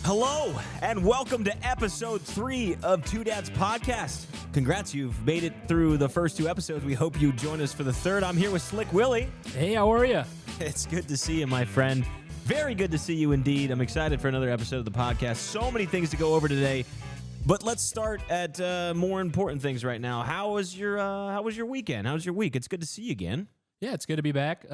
Hello, and welcome to episode 3 of Two Dads Podcast. Congrats, you've made it through the first 2 episodes. We hope you join us for the third. I'm here with Slick Willie. Hey, how are you? It's good to see you, my friend. Very good to see you indeed. I'm excited for another episode of the podcast. So many things to go over today, but let's start at more important things right now. How was your weekend? How was your week? It's good to see you again. Yeah, it's good to be back.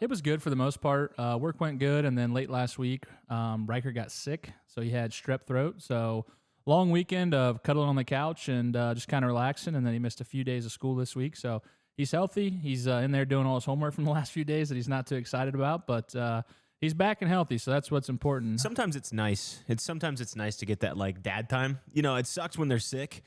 It was good for the most part. Work went good, and then late last week, Riker got sick, so he had strep throat. So long weekend of cuddling on the couch and just kind of relaxing, and then he missed a few days of school this week. So he's healthy. He's in there doing all his homework from the last few days that he's not too excited about, but he's back and healthy, so that's what's important. Sometimes it's nice. Sometimes it's nice to get that like dad time. You know, it sucks when they're sick.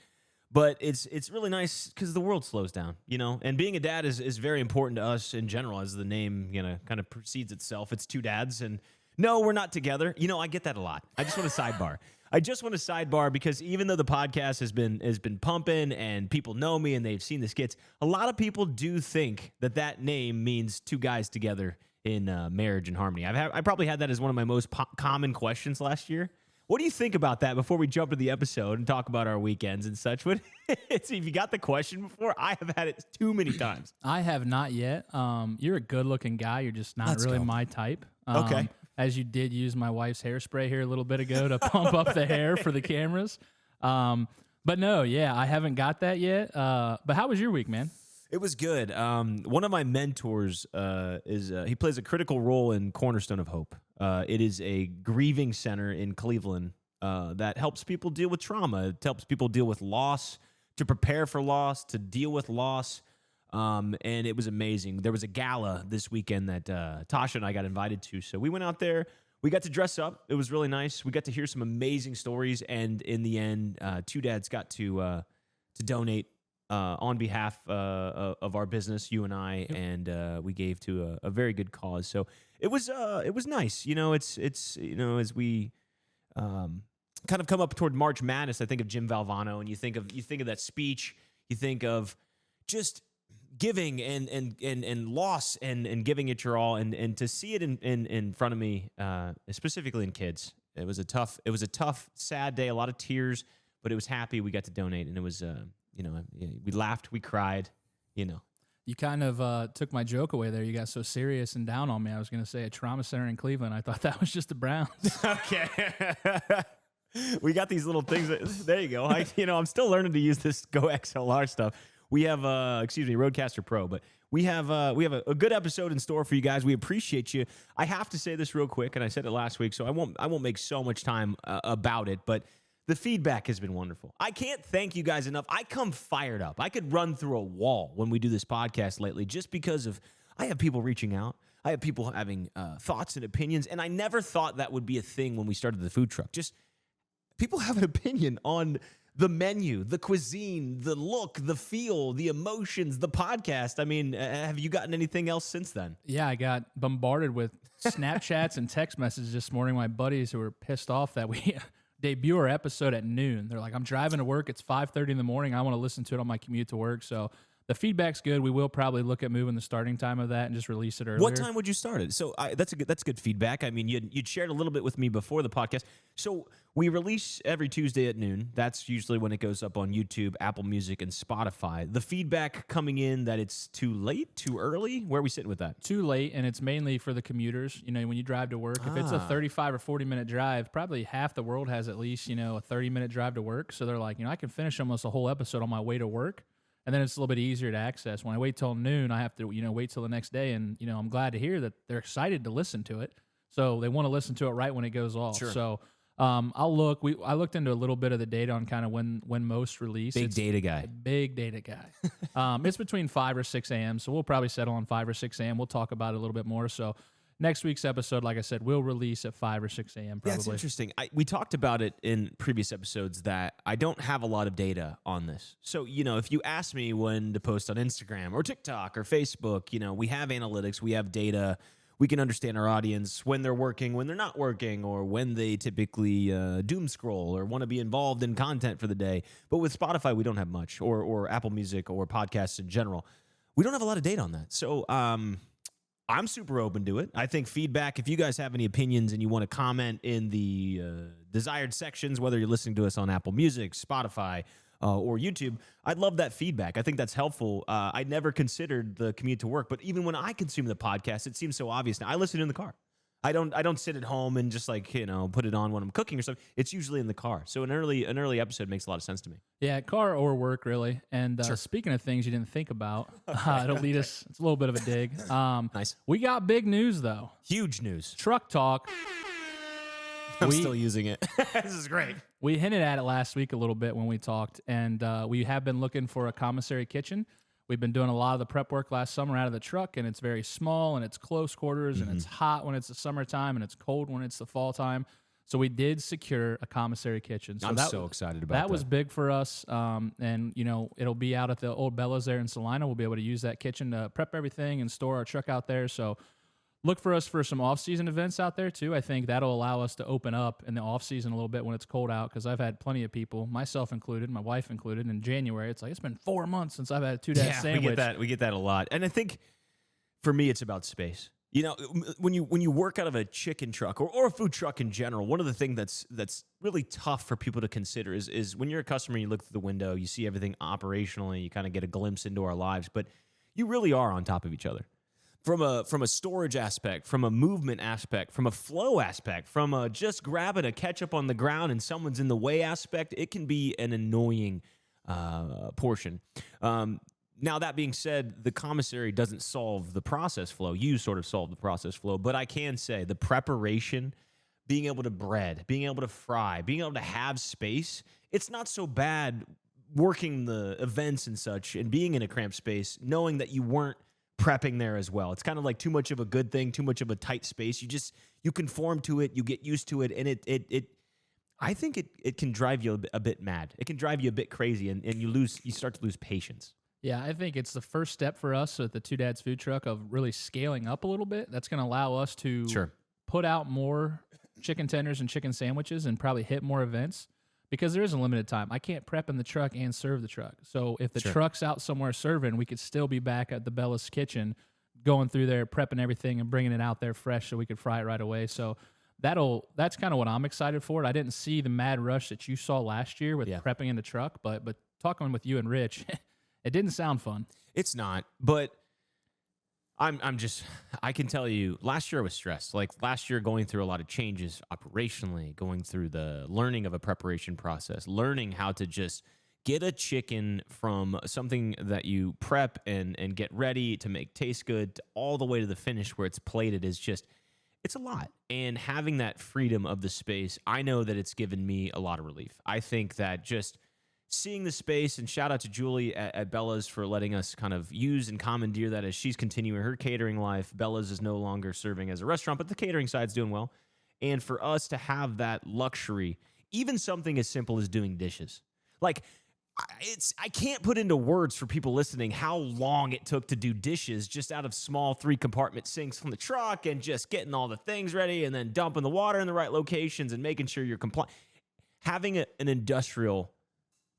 But it's really nice because the world slows down, you know? And being a dad is very important to us in general, as the name, you know, kind of precedes itself. It's two dads, and no, we're not together. You know, I get that a lot. I just want to sidebar. Because even though the podcast has been pumping and people know me and they've seen the skits, a lot of people do think that name means two guys together in marriage and harmony. I probably had that as one of my most common questions last year. What do you think about that before we jump to the episode and talk about our weekends and such? If you got the question before, I have had it too many times. I have not yet. You're a good-looking guy. You're just not Let's really go. my type. Okay. As you did use my wife's hairspray here a little bit ago to pump up the hair for the cameras. But no, yeah, I haven't got that yet. But how was your week, man? It was good. One of my mentors he plays a critical role in Cornerstone of Hope. It is a grieving center in Cleveland that helps people deal with trauma. It helps people deal with loss, to prepare for loss, to deal with loss. And it was amazing. There was a gala this weekend that Tasha and I got invited to. So we went out there. We got to dress up. It was really nice. We got to hear some amazing stories. And in the end, two dads got to donate on behalf of our business, you and I, Yep. and we gave to a very good cause. So it was nice. You know, it's you know, as we kind of come up toward March Madness, I think of Jim Valvano, and you think of that speech. You think of just giving and loss and giving it your all, and to see it in front of me, specifically in kids. It was a tough, sad day. A lot of tears, but it was happy. We got to donate, and it was. You know, we laughed, we cried, you know. You kind of took my joke away there. You got so serious and down on me. I was going to say a trauma center in Cleveland. I thought that was just the Browns. Okay. We got these little things. There you go. I'm still learning to use this Go XLR stuff. We have, Rodecaster Pro, but we have a good episode in store for you guys. We appreciate you. I have to say this real quick, and I said it last week, so I won't make so much time about it, but the feedback has been wonderful. I can't thank you guys enough. I come fired up. I could run through a wall when we do this podcast lately just because I have people reaching out. I have people having thoughts and opinions, and I never thought that would be a thing when we started the food truck. Just people have an opinion on the menu, the cuisine, the look, the feel, the emotions, the podcast. I mean, have you gotten anything else since then? Yeah, I got bombarded with Snapchats and text messages this morning. My buddies who were pissed off that we debut our episode at noon. They're like, I'm driving to work. It's 5:30 in the morning. I want to listen to it on my commute to work. So the feedback's good. We will probably look at moving the starting time of that and just release it earlier. What time would you start it? So that's good feedback. I mean, you'd shared a little bit with me before the podcast. So we release every Tuesday at noon. That's usually when it goes up on YouTube, Apple Music, and Spotify. The feedback coming in that it's too late, too early. Where are we sitting with that? Too late, and it's mainly for the commuters. You know, when you drive to work, if it's a 35 or 40-minute drive, probably half the world has at least, a 30-minute drive to work. So they're like, I can finish almost a whole episode on my way to work. And then it's a little bit easier to access. When I wait till noon, I have to, wait till the next day. And, I'm glad to hear that they're excited to listen to it. So they want to listen to it right when it goes off. Sure. So I'll look. I looked into a little bit of the data on kind of when most release. Big data guy. Big data guy. It's between 5 or 6 a.m. So we'll probably settle on 5 or 6 a.m. We'll talk about it a little bit more. So next week's episode, like I said, will release at 5 or 6 a.m. probably. Yeah, it's interesting. We talked about it in previous episodes that I don't have a lot of data on this. So, if you ask me when to post on Instagram or TikTok or Facebook, we have analytics, we have data. We can understand our audience, when they're working, when they're not working, or when they typically doom scroll or want to be involved in content for the day. But with Spotify, we don't have much, or Apple Music or podcasts in general. We don't have a lot of data on that. So I'm super open to it. I think feedback, if you guys have any opinions and you want to comment in the desired sections, whether you're listening to us on Apple Music, Spotify, or YouTube, I'd love that feedback. I think that's helpful. I never considered the commute to work, but even when I consume the podcast, it seems so obvious now. I listen in the car. I don't sit at home and just like, put it on when I'm cooking or something. It's usually in the car. So an early episode makes a lot of sense to me. Yeah, car or work, really. And speaking of things you didn't think about, it'll lead us. It's a little bit of a dig. Nice. We got big news though. Huge news. Truck Talk. I'm still using it. This is great. We hinted at it last week a little bit when we talked, and we have been looking for a commissary kitchen. We've been doing a lot of the prep work last summer out of the truck, and it's very small, and it's close quarters, and it's hot when it's the summertime, and it's cold when it's the fall time. So we did secure a commissary kitchen. So I'm so excited about that. That was big for us, and it'll be out at the old Bella's there in Salina. We'll be able to use that kitchen to prep everything and store our truck out there. So look for us for some off-season events out there, too. I think that'll allow us to open up in the off-season a little bit when it's cold out, because I've had plenty of people, myself included, my wife included, in January. It's like, it's been 4 months since I've had a two-dash sandwich. We get that a lot. And I think, for me, it's about space. When you work out of a chicken truck or a food truck in general, one of the things that's really tough for people to consider is when you're a customer, you look through the window, you see everything operationally, you kind of get a glimpse into our lives, but you really are on top of each other. From a storage aspect, from a movement aspect, from a flow aspect, from a just grabbing a ketchup on the ground and someone's in the way aspect, it can be an annoying portion. Now, that being said, the commissary doesn't solve the process flow. You sort of solve the process flow. But I can say the preparation, being able to bread, being able to fry, being able to have space, it's not so bad working the events and such and being in a cramped space, knowing that you weren't prepping there as well. It's kind of like too much of a good thing, too much of a tight space. You conform to it, you get used to it, and I think it can drive you a bit mad. It can drive you a bit crazy, and you start to lose patience. Yeah, I think it's the first step for us at the Two Dads Food Truck of really scaling up a little bit. That's going to allow us to put out more chicken tenders and chicken sandwiches and probably hit more events, because there is a limited time. I can't prep in the truck and serve the truck. So if the truck's out somewhere serving, we could still be back at the Bella's kitchen, going through there, prepping everything and bringing it out there fresh so we could fry it right away. So that's kind of what I'm excited for. I didn't see the mad rush that you saw last year with prepping in the truck, but talking with you and Rich, it didn't sound fun. It's not, but I can tell you, last year I was stressed. Like last year, going through a lot of changes operationally, going through the learning of a preparation process, learning how to just get a chicken from something that you prep and get ready to make taste good to all the way to the finish where it's plated is just, it's a lot. And having that freedom of the space, I know that it's given me a lot of relief. I think that just seeing the space, and shout out to Julie at Bella's for letting us kind of use and commandeer that as she's continuing her catering life. Bella's is no longer serving as a restaurant, but the catering side's doing well. And for us to have that luxury, even something as simple as doing dishes. Like, I can't put into words for people listening how long it took to do dishes just out of small 3-compartment sinks from the truck and just getting all the things ready and then dumping the water in the right locations and making sure you're compliant. Having an industrial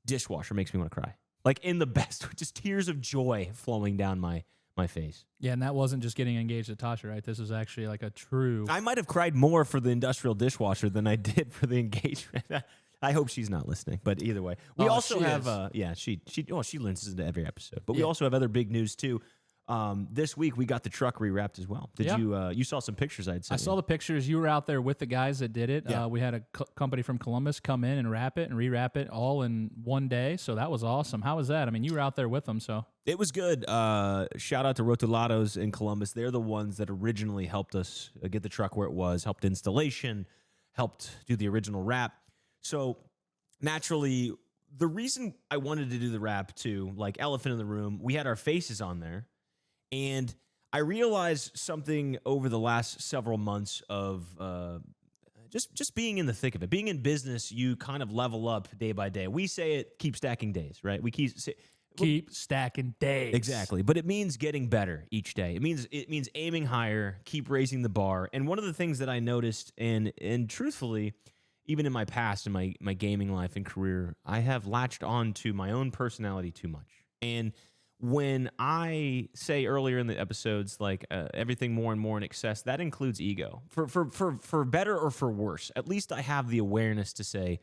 dishwasher makes me want to cry. Like in the best, just tears of joy flowing down my face. Yeah, and that wasn't just getting engaged to Tasha, right? This was actually like a true... I might have cried more for the industrial dishwasher than I did for the engagement. I hope she's not listening, but either way. We also have, she listens to every episode. But we also have other big news too. This week we got the truck rewrapped as well. Did you saw some pictures I'd sent? I saw the pictures. You were out there with the guys that did it. Yeah. We had a company from Columbus come in and wrap it and rewrap it all in one day. So that was awesome. How was that? I mean, you were out there with them, so. It was good. Shout out to Rotulados in Columbus. They're the ones that originally helped us get the truck where it was, helped installation, helped do the original wrap. So naturally, the reason I wanted to do the wrap too, like elephant in the room, we had our faces on there. And I realized something over the last several months of just being in the thick of it. Being in business, you kind of level up day by day. We say it, keep stacking days, right? We keep stacking days. Exactly. But it means getting better each day. It means aiming higher, keep raising the bar. And one of the things that I noticed, and truthfully, even in my past, in my gaming life and career, I have latched on to my own personality too much. And when I say earlier in the episodes, like everything more and more in excess, that includes ego. For better or for worse, at least I have the awareness to say,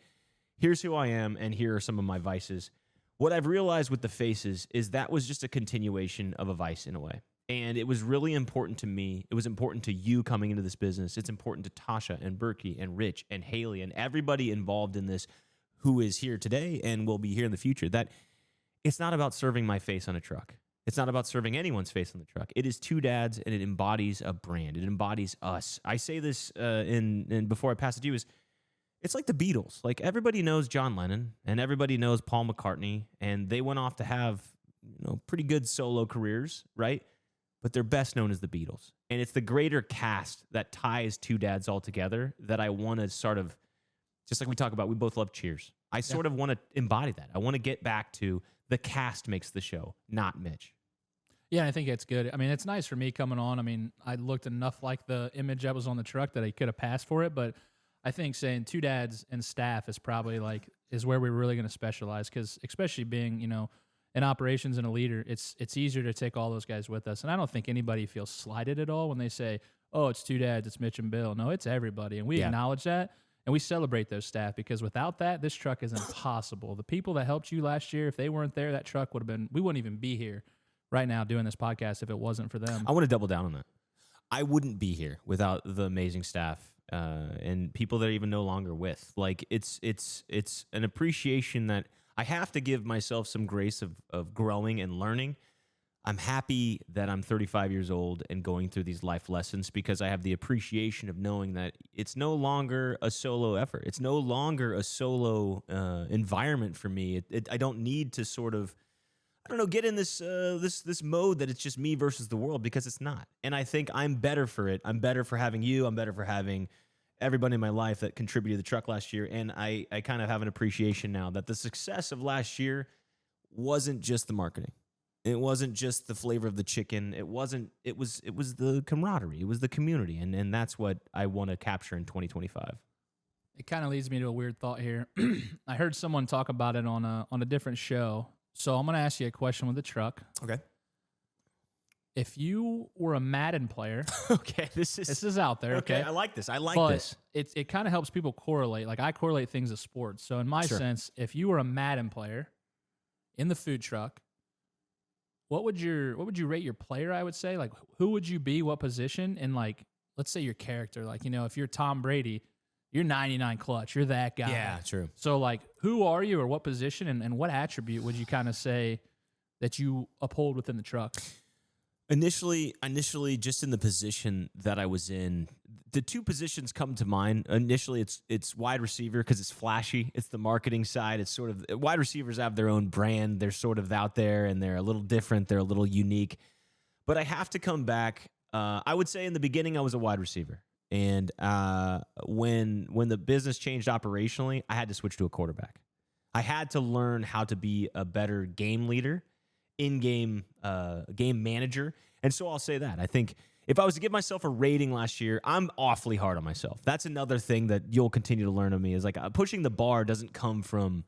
here's who I am, and here are some of my vices. What I've realized with the faces is that was just a continuation of a vice in a way. And it was really important to me. It was important to you coming into this business. It's important to Tasha and Berkey and Rich and Haley and everybody involved in this who is here today and will be here in the future. That it's not about serving my face on a truck. It's not about serving anyone's face on the truck. It is two dads, and it embodies a brand. It embodies us. I say this in before I pass it to you is, it's like the Beatles. Like everybody knows John Lennon and everybody knows Paul McCartney, and they went off to have pretty good solo careers, right? But they're best known as the Beatles. And it's the greater cast that ties two dads all together that I want to sort of, just like we talk about, we both love Cheers. I sort of want to embody that. I want to get back to the cast makes the show, not Mitch. Yeah, I think it's good. I mean, it's nice for me coming on. I mean, I looked enough like the image that was on the truck that I could have passed for it, but I think saying two dads and staff is probably is where we're really going to specialize, because especially being, in operations and a leader, it's easier to take all those guys with us. And I don't think anybody feels slighted at all when they say, oh, it's two dads, it's Mitch and Bill. No, it's everybody. And we acknowledge that, and we celebrate those staff, because without that, this truck is impossible. The people that helped you last year, if they weren't there, that truck would have been, we wouldn't even be here right now doing this podcast if it wasn't for them. I want to double down on that. I wouldn't be here without the amazing staff and people that are even no longer with. Like it's an appreciation that I have to give myself some grace of growing and learning. I'm happy that I'm 35 years old and going through these life lessons, because I have the appreciation of knowing that it's no longer a solo effort. It's no longer a solo environment for me. I don't need to sort of, get in this mode that it's just me versus the world, because it's not. And I think I'm better for it. I'm better for having you. I'm better for having everybody in my life that contributed to the truck last year. And I kind of have an appreciation now that the success of last year wasn't just the marketing. It wasn't just the flavor of the chicken. It was the camaraderie. It was the community. And that's what I want to capture in 2025. It kind of leads me to a weird thought here. I heard someone talk about it on a different show. So I'm going to ask you a question with the truck. Okay. If you were a Madden player, okay, this is out there. Okay, I like this. But it kind of helps people correlate. Like I correlate things to sports. So in my sense, if you were a Madden player in the food truck, what would you rate your player? I would say, like, who would you be? What position? And like, let's say your character. Like, if you're Tom Brady, you're 99 clutch. You're that guy. Yeah, true. So like, who are you, or what position, and what attribute would you kind of say that you uphold within the truck? Initially, just in the position that I was in, the two positions come to mind. Initially, it's wide receiver, because it's flashy. It's the marketing side. It's sort of, wide receivers have their own brand. They're sort of out there, and they're a little different. They're a little unique. But I have to come back. I would say in the beginning, I was a wide receiver. And when the business changed operationally, I had to switch to a quarterback. I had to learn how to be a better game leader, in-game game manager. And so I'll say that. I think if I was to give myself a rating last year, I'm awfully hard on myself. That's another thing that you'll continue to learn of me, is like pushing the bar doesn't come from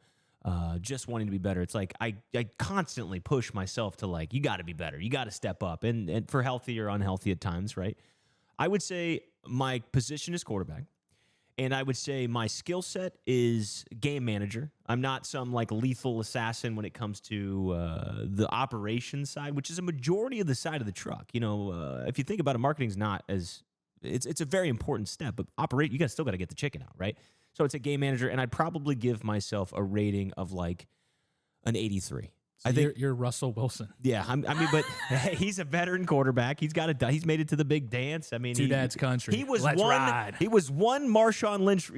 just wanting to be better. It's like I constantly push myself to, like, you got to be better. You got to step up, and for healthy or unhealthy at times, right? I would say my position is quarterback. And I would say my skill set is game manager. I'm not some like lethal assassin when it comes to the operations side, which is a majority of the side of the truck. If you think about it, marketing's not as it's a very important step, but you still got to get the chicken out, right? So it's a game manager, and I'd probably give myself a rating of like an 83. So I think you're Russell Wilson. Yeah, but he's a veteran quarterback. He's he's made it to the big dance. I mean, two dads country. He was ride. He was one Marshawn Lynch.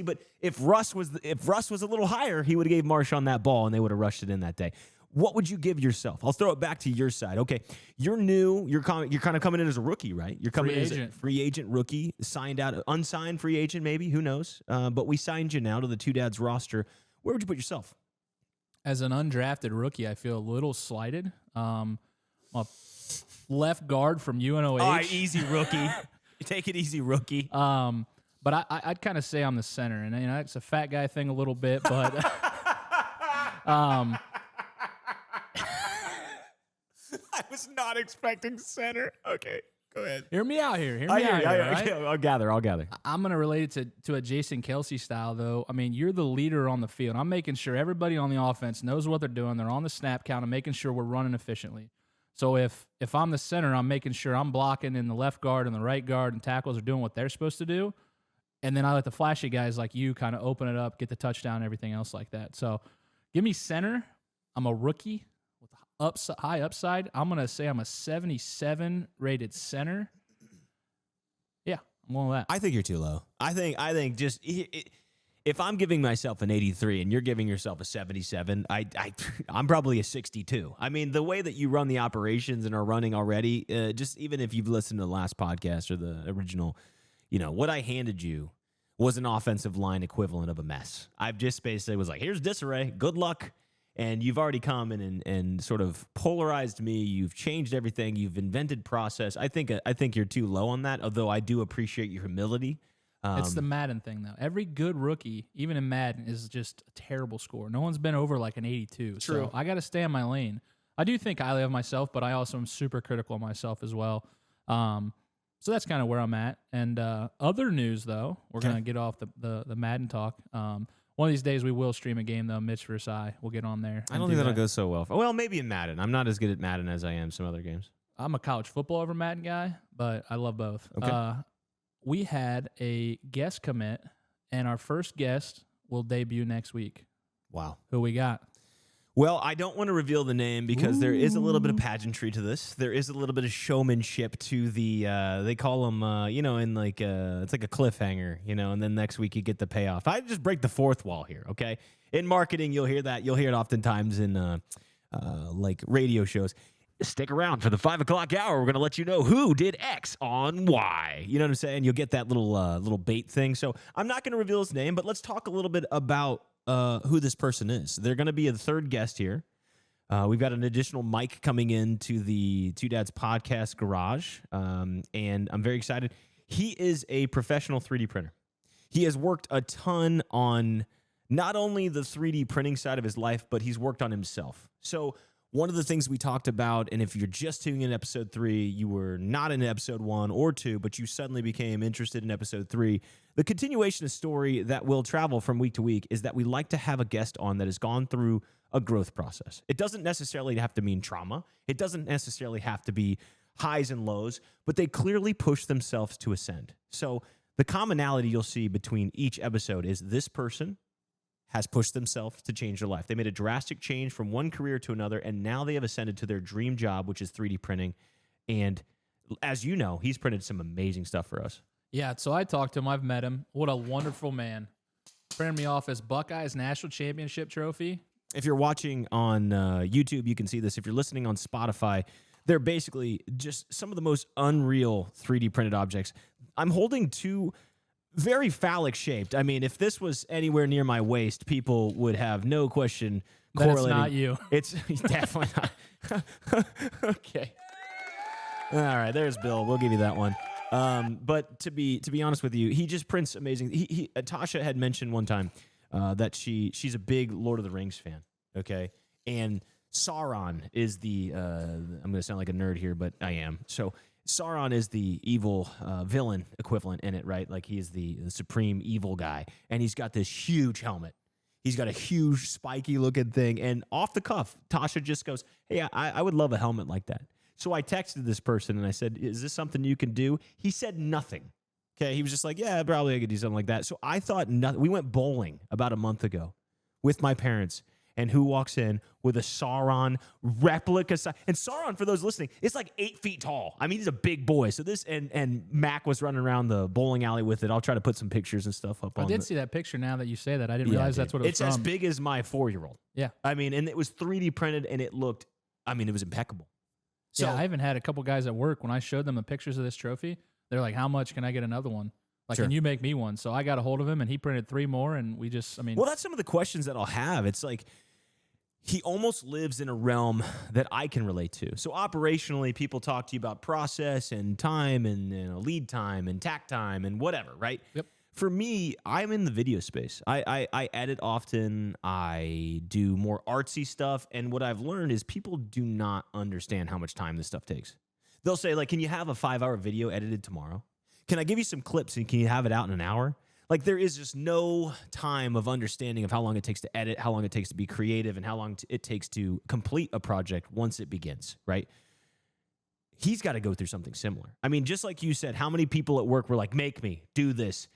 But if Russ was a little higher, he would have gave Marshawn that ball, and they would have rushed it in that day. What would you give yourself? I'll throw it back to your side. Okay, you're new. You're kind of coming in as a rookie, right? You're coming in as a free agent rookie, signed out, unsigned free agent, maybe. Who knows? But we signed you now to the two dads roster. Where would you put yourself? As an undrafted rookie, I feel a little slighted. A left guard from UNOH. All right, easy rookie. Take it easy, rookie. But I'd kind of say I'm the center, and it's a fat guy thing a little bit, but was not expecting center. Okay, go ahead. Hear me out here. Hear me I hear out you. here. I Right? hear you. I'll gather. I'm going to relate it to a Jason Kelsey style, though. I mean, you're the leader on the field. I'm making sure everybody on the offense knows what they're doing. They're on the snap count and making sure we're running efficiently. So if I'm the center, I'm making sure I'm blocking and the left guard and the right guard and tackles are doing what they're supposed to do. And then I let the flashy guys like you kind of open it up, get the touchdown, and everything else like that. So give me center. I'm a rookie with high upside. I'm going to say I'm a 77 rated center. Yeah, I'm going with that. I think you're too low. I think just if I'm giving myself an 83 and you're giving yourself a 77, I'm probably a 62. I mean, the way that you run the operations and are running already, just even if you've listened to the last podcast or the original, what I handed you was an offensive line equivalent of a mess. I've just basically was like, here's disarray, good luck. And you've already come in and sort of polarized me. You've changed everything. You've invented process. I think you're too low on that, although I do appreciate your humility. It's the Madden thing, though. Every good rookie, even in Madden, is just a terrible score. No one's been over like an 82. True. So I got to stay in my lane. I do think highly of myself, but I also am super critical of myself as well. So that's kind of where I'm at. And other news, though, we're going to get off the Madden talk. One of these days we will stream a game, though. Mitch versus I. We'll get on there. I don't think that'll go so well. Well, maybe in Madden. I'm not as good at Madden as I am some other games. I'm a college football over Madden guy, but I love both. Okay. We had a guest commit, and our first guest will debut next week. Wow. Who we got? Well, I don't want to reveal the name because there is a little bit of pageantry to this. There is a little bit of showmanship to the, they call them, in like, it's like a cliffhanger, and then next week you get the payoff. I just break the fourth wall here, okay? In marketing, you'll hear that. You'll hear it oftentimes in like radio shows. Stick around for the 5 o'clock hour. We're going to let you know who did X on Y. You know what I'm saying? You'll get that little bait thing. So I'm not going to reveal his name, but let's talk a little bit about who this person is. They're going to be a third guest here. We've got an additional mic coming into the Two Dads podcast garage, and I'm very excited. He is a professional 3D printer. He has worked a ton on not only the 3D printing side of his life, but he's worked on himself. So one of the things we talked about, and if you're just tuning in episode 3, you were not in episode 1 or 2, but you suddenly became interested in episode 3, the continuation of story that will travel from week to week is that we like to have a guest on that has gone through a growth process. It doesn't necessarily have to mean trauma. It doesn't necessarily have to be highs and lows, but they clearly push themselves to ascend. So the commonality you'll see between each episode is this person has pushed themselves to change their life. They made a drastic change from one career to another, and now they have ascended to their dream job, which is 3D printing. And as you know, he's printed some amazing stuff for us. Yeah, so I talked to him. I've met him. What a wonderful man. Printed me off his Buckeyes National Championship trophy. If you're watching on YouTube, you can see this. If you're listening on Spotify, they're basically just some of the most unreal 3D printed objects. I'm holding two very phallic shaped. I mean, if this was anywhere near my waist, people would have no question correlating. That's not you. It's definitely not. Okay. All right, there's Bill. We'll give you that one. But to be honest with you, he just prints amazing. Tasha had mentioned one time that she's a big Lord of the Rings fan. Okay, and Sauron is the. I'm going to sound like a nerd here, but I am. So Sauron is the evil villain equivalent in it, right? Like he is the supreme evil guy, and he's got this huge helmet. He's got a huge spiky looking thing, and off the cuff, Tasha just goes, "Hey, I would love a helmet like that." So I texted this person and I said, "Is this something you can do?" He said nothing. Okay, he was just like, "Yeah, probably I could do something like that." So I thought nothing. We went bowling about a month ago with my parents. And who walks in with a Sauron replica? And Sauron, for those listening, is like 8 feet tall. I mean, he's a big boy. So this, and Mac was running around the bowling alley with it. I'll try to put some pictures and stuff up on it. I did see that picture now that you say that. I didn't realize that's what it was It's from. as big as my 4-year-old. Yeah. I mean, and it was 3D printed and it looked, I mean, it was impeccable. So, yeah, I even had a couple guys at work when I showed them the pictures of this trophy. They're like, "How much can I get another one? Like, Sure. Can you make me one?" So I got a hold of him and he printed 3 more and we just, well, that's some of the questions that I'll have. It's like, he almost lives in a realm that I can relate to. So operationally, people talk to you about process and time and lead time and tack time and whatever, right? Yep. For me, I'm in the video space. I edit often. I do more artsy stuff. And what I've learned is people do not understand how much time this stuff takes. They'll say, like, can you have a 5-hour video edited tomorrow? Can I give you some clips and can you have it out in an hour? Like, there is just no time of understanding of how long it takes to edit, how long it takes to be creative, and how long it takes to complete a project once it begins, right? He's got to go through something similar. I mean, just like you said, how many people at work were like, make me do this?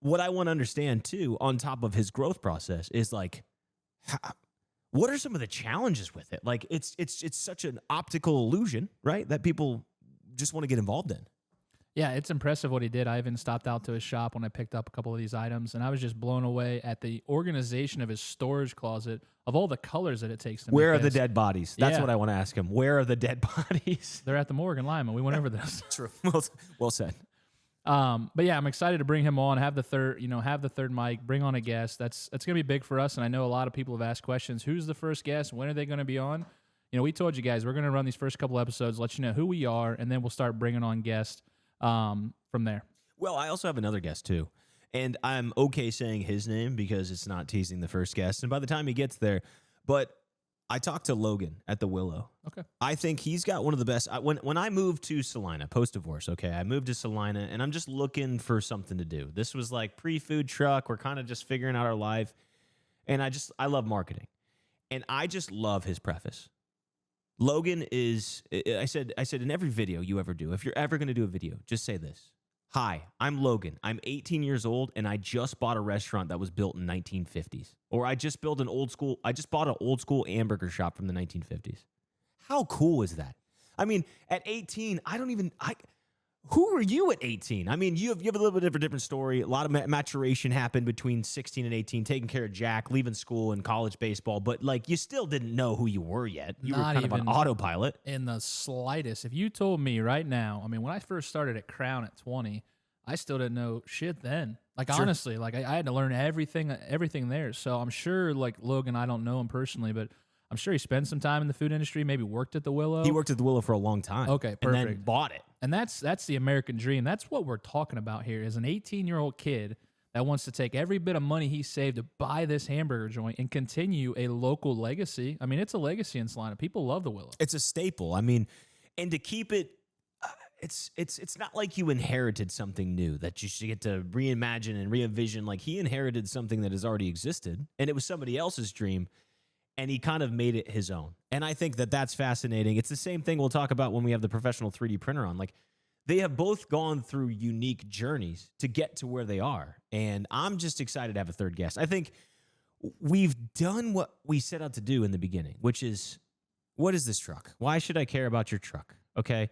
What I want to understand, too, on top of his growth process is, like, what are some of the challenges with it? Like, it's such an optical illusion, right, that people just want to get involved in. Yeah, it's impressive what he did. I even stopped out to his shop when I picked up a couple of these items, and I was just blown away at the organization of his storage closet of all the colors that it takes to make Where are the this. dead bodies? That's Yeah. what I want to ask him. Where are the dead bodies? They're at the morgue in Lima. We went over this. True. Well said. But yeah, I'm excited to bring him on. Have the third mic. Bring on a guest. That's gonna be big for us. And I know a lot of people have asked questions. Who's the first guest? When are they gonna be on? You know, we told you guys we're gonna run these first couple episodes, let you know who we are, and then we'll start bringing on guests from there. Well, I also have another guest, too. And I'm okay saying his name because it's not teasing the first guest. And by the time he gets there, but I talked to Logan at the Willow. Okay. I think he's got one of the best. When I moved to Salina, post-divorce, okay, I moved to Salina, and I'm just looking for something to do. This was like pre-food truck. We're kind of just figuring out our life. And I love marketing. And I just love his preface. Logan is, I said in every video you ever do, if you're ever going to do a video, just say this. Hi, I'm Logan. I'm 18 years old, and I just bought a restaurant that was built in 1950s. Or I just bought an old school hamburger shop from the 1950s. How cool is that? I mean, at 18, who were you at 18? I mean, you have a little bit of a different story. A lot of maturation happened between 16 and 18, taking care of Jack, leaving school and college baseball. But, like, you still didn't know who you were yet. You were Not kind of on even autopilot. In the slightest. If you told me right now, I mean, when I first started at Crown at 20, I still didn't know shit then. Like, Sure. honestly, like I had to learn everything there. So I'm sure, like, Logan, I don't know him personally, but I'm sure he spent some time in the food industry, maybe worked at the Willow. He worked at the Willow for a long time. Okay, And then perfect. bought it. And that's the American dream. That's what we're talking about here is an 18-year-old kid that wants to take every bit of money he saved to buy this hamburger joint and continue a local legacy. I mean, it's a legacy in Salina. People love the Willow. It's a staple. I mean, and to keep it, it's not like you inherited something new that you should get to reimagine and re-envision. Like, he inherited something that has already existed, and it was somebody else's dream, and he kind of made it his own. And I think that that's fascinating. It's the same thing we'll talk about when we have the professional 3D printer on. Like, they have both gone through unique journeys to get to where they are. And I'm just excited to have a third guest. I think we've done what we set out to do in the beginning, which is, what is this truck? Why should I care about your truck? Okay.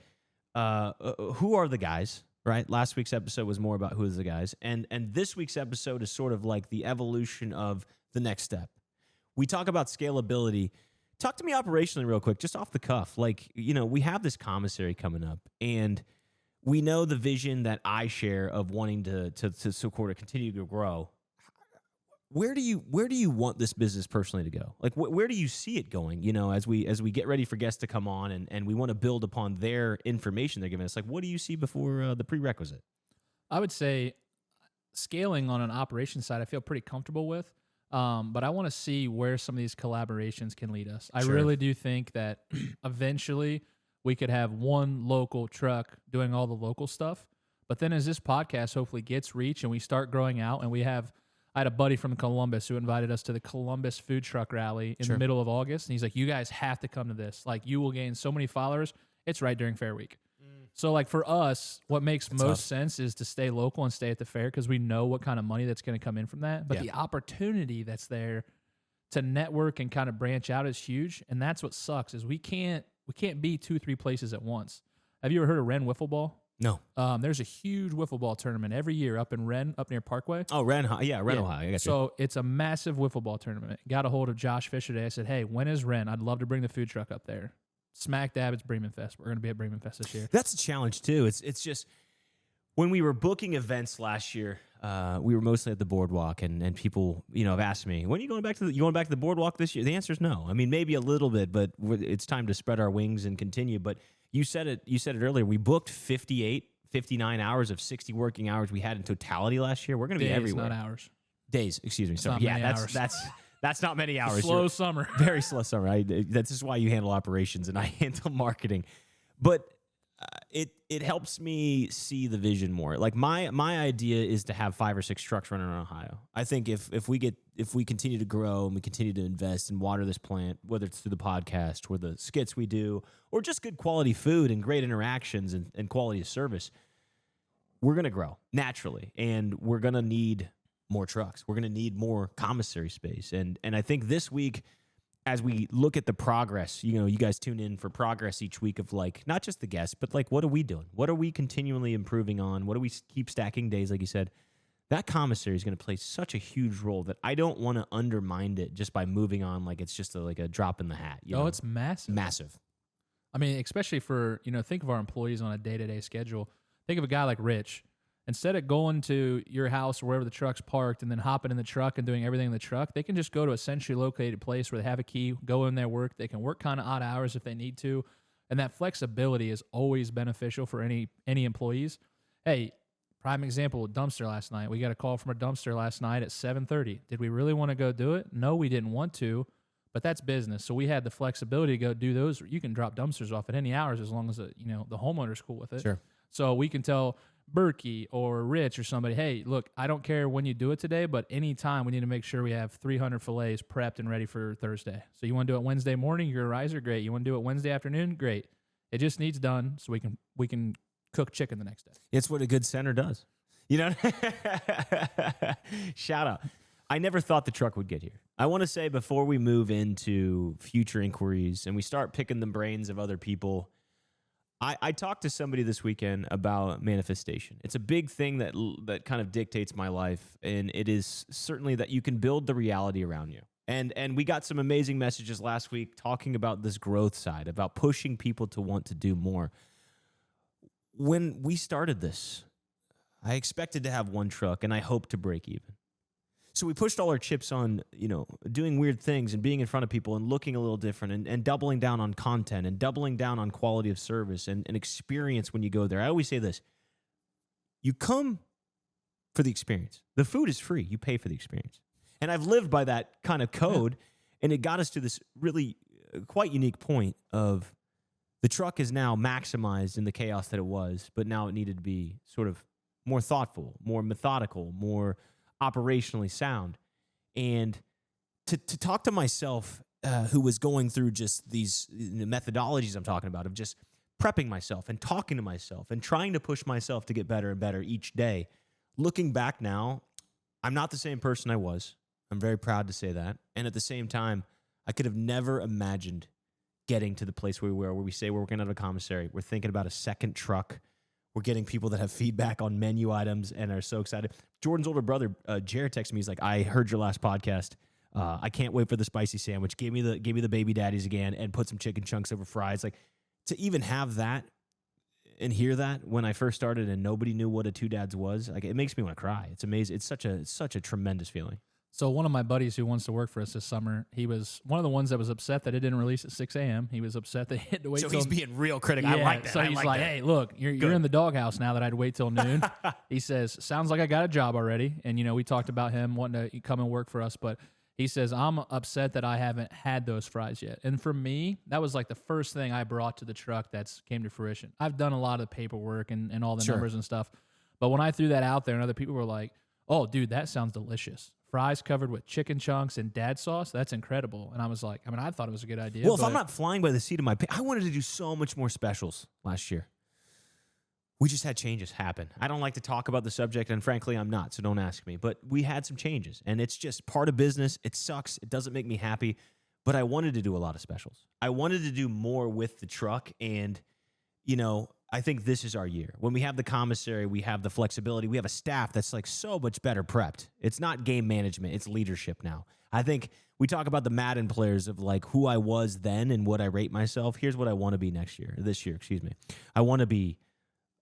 Who are the guys? Right? Last week's episode was more about who is the guys. And this week's episode is sort of like the evolution of the next step. We talk about scalability. Talk to me operationally real quick, just off the cuff. Like, you know, we have this commissary coming up, and we know the vision that I share of wanting to continue to grow. Where do you want this business personally to go? Like, where do you see it going? You know, as we get ready for guests to come on, and we want to build upon their information they're giving us. Like, what do you see before the prerequisite? I would say scaling on an operations side, I feel pretty comfortable with. But I want to see where some of these collaborations can lead us. I Sure. really do think that eventually we could have one local truck doing all the local stuff. But then as this podcast hopefully gets reach and we start growing out, and I had a buddy from Columbus who invited us to the Columbus food truck rally in Sure. the middle of August. And he's like, you guys have to come to this. Like, you will gain so many followers. It's right during Fair Week. So, like, for us, what makes most tough. sense is to stay local and stay at the fair because we know what kind of money that's going to come in from that. But Yeah. the opportunity that's there to network and kind of branch out is huge. And that's what sucks is we can't be 2-3 places at once. Have you ever heard of Wren Wiffle Ball? No. There's a huge wiffle ball tournament every year up in Wren, up near Parkway. Oh, Ren Ohio. I got you. So it's a massive wiffle ball tournament. Got a hold of Josh Fisher today. I said, hey, when is Wren? I'd love to bring the food truck up there. Smack dab, it's Bremen Fest. We're going to be at Bremen Fest this year. That's a challenge too. It's just when we were booking events last year, we were mostly at the boardwalk, and people, you know, have asked me, when are you going back to the boardwalk this year? The answer is no. I mean, maybe a little bit, but it's time to spread our wings and continue. But you said it earlier. We booked 58 59 hours of 60 working hours we had in totality last year. We're going to be everywhere. Not hours. Days, excuse me. Sorry. not Yeah, many hours. that's not many hours. Slow summer. Very slow summer. That's just why you handle operations and I handle marketing. But it helps me see the vision more. Like my idea is to have 5 or 6 trucks running around Ohio. I think if we continue to grow and we continue to invest and water this plant, whether it's through the podcast or the skits we do, or just good quality food and great interactions and quality of service, we're going to grow naturally, and we're going to need more trucks. We're going to need more commissary space. And I think this week, as we look at the progress, you guys tune in for progress each week of like, not just the guests, but like, what are we doing? What are we continually improving on? What do we keep stacking days? Like you said, that commissary is going to play such a huge role that I don't want to undermine it just by moving on. Like it's just like a drop in the hat. You know? It's massive. Massive. I mean, especially for, think of our employees on a day-to-day schedule. Think of a guy like Rich. Instead of going to your house or wherever the truck's parked and then hopping in the truck and doing everything in the truck, they can just go to a centrally located place where they have a key, go in there, work. They can work kind of odd hours if they need to. And that flexibility is always beneficial for any employees. Hey, prime example, dumpster last night. We got a call from a dumpster last night at 7:30. Did we really want to go do it? No, we didn't want to, but that's business. So we had the flexibility to go do those. You can drop dumpsters off at any hours as long as the homeowner's cool with it. Sure. So we can tell Berkey or Rich or somebody, hey, look, I don't care when you do it today, but anytime we need to make sure we have 300 fillets prepped and ready for Thursday. So you want to do it Wednesday morning, you're a riser, great. You want to do it Wednesday afternoon, great. It just needs done so we can cook chicken the next day. It's what a good center does. Shout out. I never thought the truck would get here. I want to say before we move into future inquiries and we start picking the brains of other people, I talked to somebody this weekend about manifestation. It's a big thing that kind of dictates my life, and it is certainly that you can build the reality around you. And we got some amazing messages last week talking about this growth side, about pushing people to want to do more. When we started this, I expected to have 1 truck, and I hoped to break even. So we pushed all our chips on, doing weird things and being in front of people and looking a little different and doubling down on content and doubling down on quality of service and experience when you go there. I always say this. You come for the experience. The food is free. You pay for the experience. And I've lived by that kind of code, and it got us to this really quite unique point of the truck is now maximized in the chaos that it was, but now it needed to be sort of more thoughtful, more methodical, more operationally sound. And to talk to myself, who was going through just these methodologies I'm talking about of just prepping myself and talking to myself and trying to push myself to get better and better each day. Looking back now, I'm not the same person I was. I'm very proud to say that. And at the same time, I could have never imagined getting to the place where we were, where we say we're working out of a commissary. We're thinking about a second truck. We're getting people that have feedback on menu items and are so excited. Jordan's older brother, Jared, texted me. He's like, I heard your last podcast. I can't wait for the spicy sandwich. Give me the baby daddies again and put some chicken chunks over fries. Like, to even have that and hear that when I first started and nobody knew what a Two Dads was, like, it makes me want to cry. It's amazing. It's such a tremendous feeling. So one of my buddies who wants to work for us this summer, he was one of the ones that was upset that it didn't release at 6 a.m. He was upset that he had to wait. So till... he's being real critical. Yeah, I like that. So he's like, hey, look, you're in the doghouse now that I'd wait till noon. He says, sounds like I got a job already. And, we talked about him wanting to come and work for us. But he says, I'm upset that I haven't had those fries yet. And for me, that was like the first thing I brought to the truck that's came to fruition. I've done a lot of the paperwork and all the numbers and stuff. But when I threw that out there and other people were like, oh, dude, that sounds delicious. Fries covered with chicken chunks and dad sauce. That's incredible. And I was like, I thought it was a good idea. Well, if I'm not flying by the seat of my pants, I wanted to do so much more specials last year. We just had changes happen. I don't like to talk about the subject, and frankly, I'm not, so don't ask me. But we had some changes, and it's just part of business. It sucks. It doesn't make me happy, but I wanted to do a lot of specials. I wanted to do more with the truck, and, I think this is our year. When we have the commissary, we have the flexibility. We have a staff that's like so much better prepped. It's not game management. It's leadership now. I think we talk about the Madden players of like who I was then and what I rate myself. Here's what I want to be this year. I want to be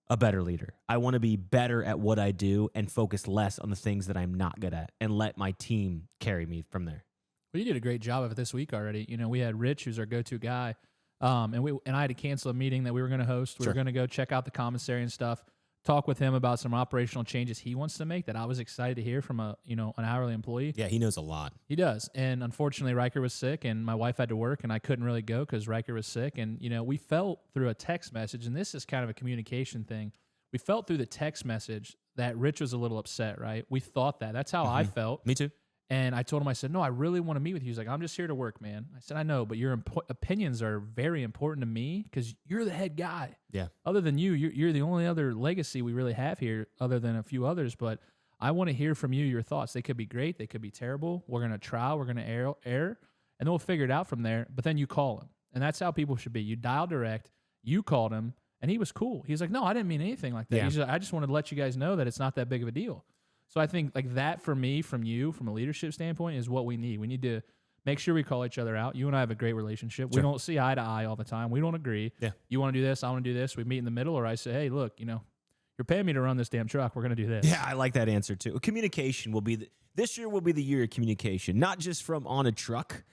a better leader. I want to be better at what I do and focus less on the things that I'm not good at and let my team carry me from there. Well, you did a great job of it this week already. We had Rich, who's our go-to guy. And I had to cancel a meeting that we were going to host. We were going to go check out the commissary and stuff. talk with him about some operational changes he wants to make that I was excited to hear from an hourly employee. Yeah, he knows a lot. He does. And unfortunately, Riker was sick and my wife had to work and I couldn't really go because Riker was sick. And, we felt through a text message, and this is kind of a communication thing. We felt through the text message that Rich was a little upset, right? We thought that. That's how I felt. Me too. And I told him, I said, no, I really want to meet with you. He's like, I'm just here to work, man. I said, I know, but your opinions are very important to me because you're the head guy. Yeah. Other than you're the only other legacy we really have here other than a few others. But I want to hear from you your thoughts. They could be great. They could be terrible. We're going to try. We're going to err, and then we'll figure it out from there. But then you call him. And that's how people should be. You dial direct. You called him, and he was cool. He's like, no, I didn't mean anything like that. Yeah. He's like, I just wanted to let you guys know that it's not that big of a deal. So I think like that for me, from you, from a leadership standpoint, is what we need. We need to make sure we call each other out. You and I have a great relationship. Sure. We don't see eye to eye all the time. We don't agree. Yeah. You want to do this, I want to do this. We meet in the middle, or I say, hey, look, you're paying me to run this damn truck. We're going to do this. Yeah, I like that answer too. Communication will be this year will be the year of communication, not just from on a truck,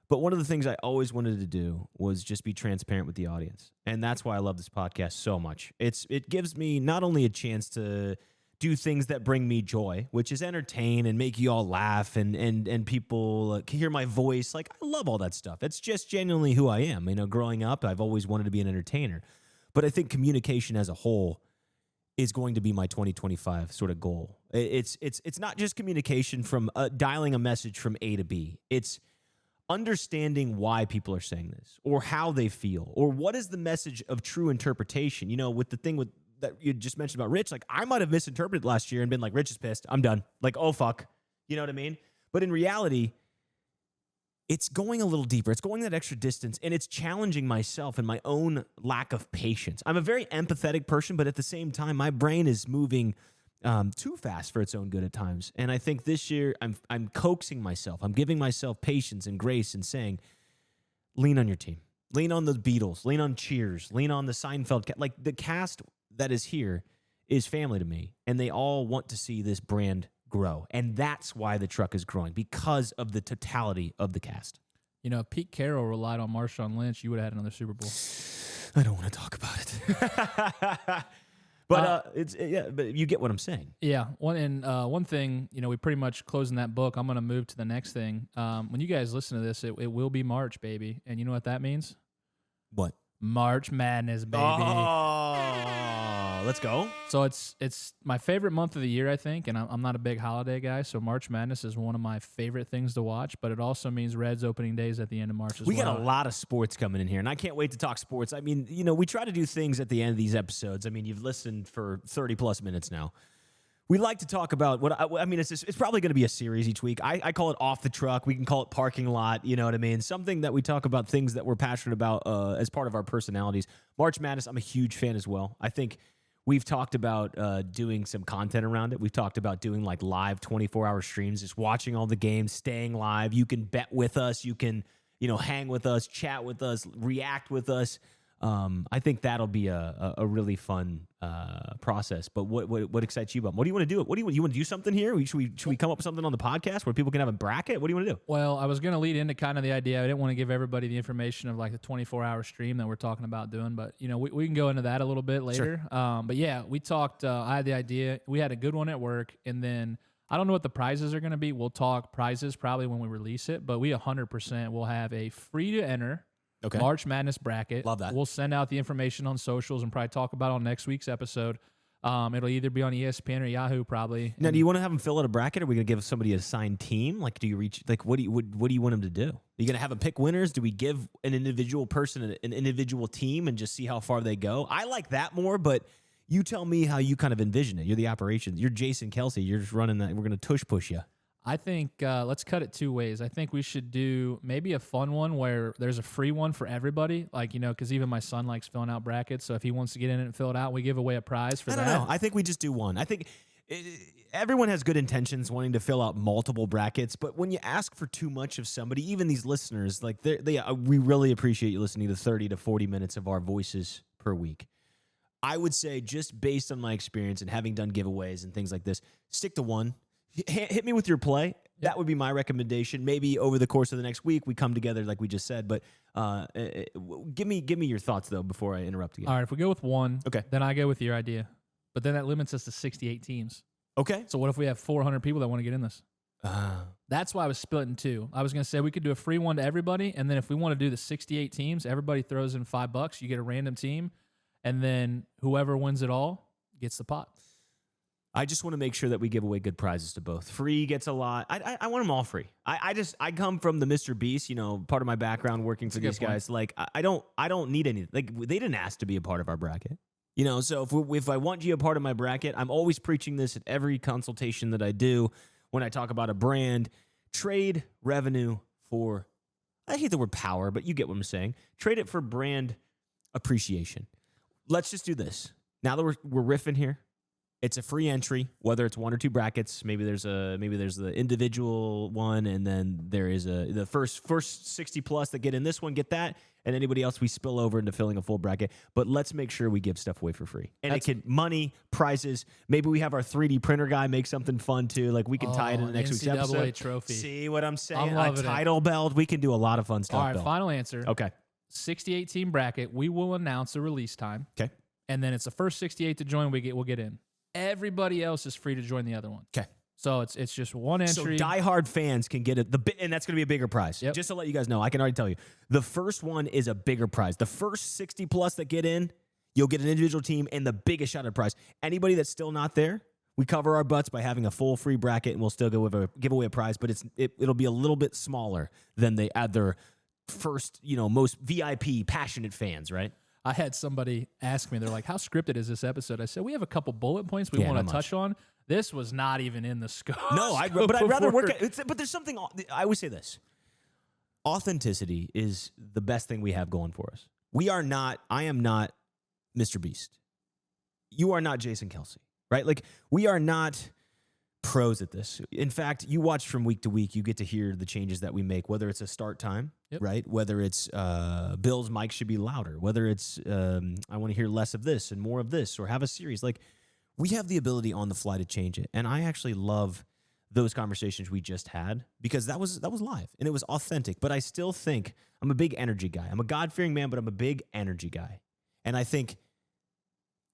but one of the things I always wanted to do was just be transparent with the audience. And that's why I love this podcast so much. It gives me not only a chance to do things that bring me joy, which is entertain and make you all laugh and people can hear my voice. Like, I love all that stuff. It's just genuinely who I am. Growing up, I've always wanted to be an entertainer. But I think communication as a whole is going to be my 2025 sort of goal. It's not just communication from dialing a message from A to B. It's understanding why people are saying this or how they feel or what is the message of true interpretation. With the thing that you just mentioned about Rich, like I might have misinterpreted last year and been like, Rich is pissed. I'm done. Like, oh, fuck. You know what I mean? But in reality, it's going a little deeper. It's going that extra distance, and it's challenging myself and my own lack of patience. I'm a very empathetic person, but at the same time, my brain is moving too fast for its own good at times. And I think this year I'm coaxing myself. I'm giving myself patience and grace and saying, lean on your team. Lean on the Beatles. Lean on Cheers. Lean on the Seinfeld. Like the cast that is here is family to me, and they all want to see this brand grow. And that's why the truck is growing, because of the totality of the cast. If Pete Carroll relied on Marshawn Lynch, you would have had another Super Bowl. I don't want to talk about it. But but you get what I'm saying. Yeah. One thing, we pretty much closing that book. I'm going to move to the next thing. When you guys listen to this, it will be March, baby. And you know what that means? What? March Madness, baby. Oh, let's go. So it's my favorite month of the year, I think, and I'm not a big holiday guy, so March Madness is one of my favorite things to watch, but it also means Reds opening days at the end of March as well. We got a lot of sports coming in here, and I can't wait to talk sports. I mean, we try to do things at the end of these episodes. I mean, you've listened for 30-plus minutes now. We like to talk about it's probably going to be a series each week. I call it Off the Truck. We can call it Parking Lot. You know what I mean? Something that we talk about, things that we're passionate about as part of our personalities. March Madness, I'm a huge fan as well. I think we've talked about doing some content around it. We've talked about doing like live 24-hour streams, just watching all the games, staying live. You can bet with us. You can, hang with us, chat with us, react with us. I think that'll be a really fun process. But what excites you about? What do you want to do? You want to do something here? Should we come up with something on the podcast where people can have a bracket? What do you want to do? Well, I was going to lead into kind of the idea. I didn't want to give everybody the information of like the 24-hour stream that we're talking about doing, but we can go into that a little bit later. Sure. But yeah, we talked. I had the idea. We had a good one at work, and then I don't know what the prizes are going to be. We'll talk prizes probably when we release it, but we 100% will have a free to enter. Okay. March Madness bracket. Love that. We'll send out the information on socials and probably talk about it on next week's episode. It'll either be on ESPN or Yahoo probably. Now, do you want to have them fill out a bracket? Or are we going to give somebody a assigned team? Like, do you reach? Like, what do you want them to do? Are you going to have them pick winners? Do we give an individual person an individual team and just see how far they go? I like that more, but you tell me how you kind of envision it. You're the operations. You're Jason Kelsey. You're just running that. We're going to tush push you. I think let's cut it two ways. I think we should do maybe a fun one where there's a free one for everybody. Like, because even my son likes filling out brackets. So if he wants to get in it and fill it out, we give away a prize for that. I don't know. I think we just do one. I think everyone has good intentions wanting to fill out multiple brackets. But when you ask for too much of somebody, even these listeners, like we really appreciate you listening to 30 to 40 minutes of our voices per week. I would say just based on my experience and having done giveaways and things like this, stick to one. Hit me with your play. That would be my recommendation. Maybe over the course of the next week, we come together like we just said. But give me your thoughts, though, before I interrupt again. All right, if we go with one, okay, then I go with your idea. but then that limits us to 68 teams. Okay. So what if we have 400 people that want to get in this? That's why I was split in two. I was going to say we could do a free one to everybody, and then if we want to do the 68 teams, everybody throws in $5. You get a random team, and then whoever wins it all gets the pot. I just want to make sure that we give away good prizes to both. Free gets a lot. I want them all free. I come from the Mr. Beast, part of my background working for these guys. Like I don't need anything. Like they didn't ask to be a part of our bracket. So if I want you a part of my bracket, I'm always preaching this at every consultation that I do when I talk about a brand. Trade revenue for, I hate the word power, but you get what I'm saying. Trade it for brand appreciation. Let's just do this. Now that we're riffing here, it's a free entry, whether it's one or two brackets. Maybe there's the individual one, and then there is the first 60 plus that get in this one get that, and anybody else we spill over into filling a full bracket. But let's make sure we give stuff away for free, and it can money, prizes. Maybe we have our 3D printer guy make something fun too. Like we can tie it in the next week's episode. Trophy. See what I'm saying? I'm a title belt. We can do a lot of fun stuff. All right, Bill. final answer. Okay. 68 team bracket. We will announce a release time. Okay. And then it's the first 68 to join. We'll get in. Everybody else is free to join the other one. Okay. So it's just one entry. So diehard fans can get it, and that's going to be a bigger prize. Yep. Just to let you guys know, I can already tell you, the first one is a bigger prize. The first 60 plus that get in, you'll get an individual team and the biggest shot at prize. Anybody that's still not there, we cover our butts by having a full free bracket, and we'll still give away a prize, but it'll be a little bit smaller than the other first, most VIP passionate fans, right? I had somebody ask me, they're like, how scripted is this episode? I said, we have a couple bullet points we want to touch on. This was not even in the scope. No, but I'd rather work at, but there's something, I always say this. Authenticity is the best thing we have going for us. I am not Mr. Beast. You are not Jason Kelsey, right? Like, we are not pros at this. In fact, you watch from week to week, you get to hear the changes that we make, whether it's a start time, right? Whether it's Bill's mic should be louder, whether it's I want to hear less of this and more of this, or have a series. Like, we have the ability on the fly to change it. And I actually love those conversations we just had, because that was live and it was authentic. But I still think I'm a big energy guy. I'm a God-fearing man, but I'm a big energy guy. And I think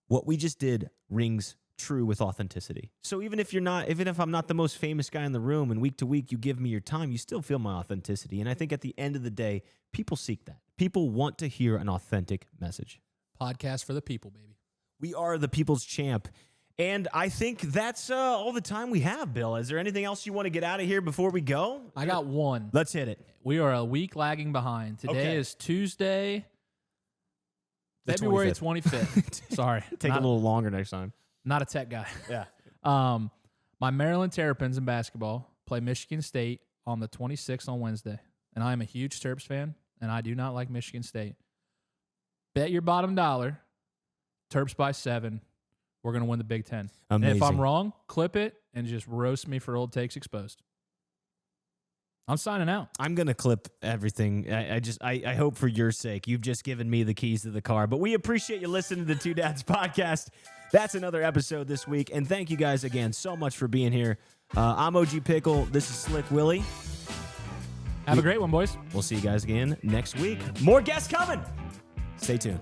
what we just did rings true with authenticity. So even if I'm not the most famous guy in the room, and week to week you give me your time, you still feel my authenticity. And I think at the end of the day, people seek that. People want to hear an authentic message. Podcast for the people, baby. We are the people's champ. And I think that's all the time we have, Bill. Is there anything else you want to get out of here before we go? I got one. Let's hit it. We are a week lagging behind. Today is Tuesday, The February 25th. Sorry. Take a little longer next time. Not a tech guy. Yeah. My Maryland Terrapins in basketball play Michigan State on the 26th on Wednesday. And I am a huge Terps fan, and I do not like Michigan State. Bet your bottom dollar, Terps by 7. We're going to win the Big Ten. Amazing. And if I'm wrong, clip it and just roast me for old takes exposed. I'm signing out. I'm going to clip everything. I hope for your sake. You've just given me the keys to the car. But we appreciate you listening to the Two Dads podcast. That's another episode this week. And thank you guys again so much for being here. I'm OG Pickle. This is Slick Willie. Have a great one, boys. We'll see you guys again next week. More guests coming. Stay tuned.